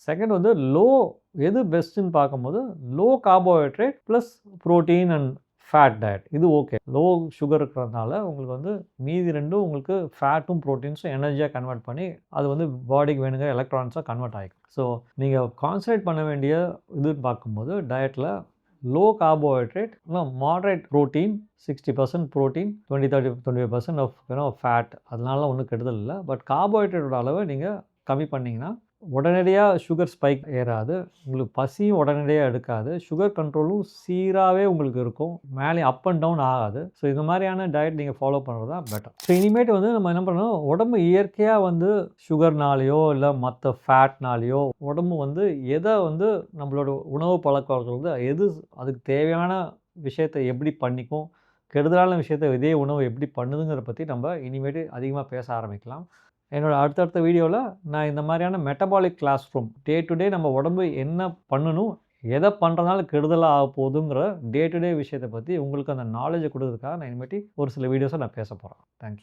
Second வந்து low எது பெஸ்ட்டுன்னு பார்க்கும்போது low carbohydrate plus protein and fat diet இது ஓகே. லோ சுகர் இருக்கிறதுனால உங்களுக்கு வந்து மீதி ரெண்டும் உங்களுக்கு ஃபேட்டும் ப்ரோட்டீன்ஸும் எனர்ஜியாக கன்வெர்ட் பண்ணி அது வந்து பாடிக்கு வேணுங்கிற எலக்ட்ரான்ஸாக கன்வெர்ட் ஆகிக்கும். ஸோ நீங்கள் கான்சன்ட்ரேட் பண்ண வேண்டிய இதுன்னு பார்க்கும்போது டயட்டில் low carbohydrate moderate protein 60% protein 25% of fat அதனால ஒன்றும் கெடுதல் இல்லை. பட் கார்போஹைட்ரேட்டோட அளவை நீங்கள் கம்மி பண்ணிங்கன்னா உடனடியாக சுகர் ஸ்பைக் ஏறாது, உங்களுக்கு பசியும் உடனடியாக எடுக்காது, சுகர் கண்ட்ரோலும் சீராகவே உங்களுக்கு இருக்கும், மேலே அப் அண்ட் டவுன் ஆகாது. ஸோ இந்த மாதிரியான டயட் நீங்கள் ஃபாலோ பண்ணுறது தான் பெட்டர். ஸோ இனிமேட்டு வந்து நம்ம என்ன பண்ணணும், உடம்பு இயற்கையாக வந்து சுகர்னாலேயோ இல்லை மற்ற ஃபேட்னாலேயோ உடம்பு வந்து எதை வந்து நம்மளோட உணவு பழக்கவழக்கம் வந்து எது அதுக்கு தேவையான விஷயத்தை எப்படி பண்ணிக்கும், கெடுதலான விஷயத்தை இதே உணவு எப்படி பண்ணுதுங்கிறத பற்றி நம்ம இனிமேட்டு அதிகமாக பேச ஆரம்பிக்கலாம். என்னோட அடுத்தடுத்த வீடியோவில் நான் இந்த மாதிரியான metabolic classroom day to day நம்ம உடம்பு என்ன பண்ணணும், எதை பண்ணுறதுனால கெடுதலாக ஆக போகுதுங்கிற டே டு டே விஷயத்தை பற்றி உங்களுக்கு அந்த நாலேஜை கொடுக்கறதுக்காக நான் இனிமேட்டு ஒரு சில வீடியோஸை நான் பேச போகிறேன். தேங்க்யூ.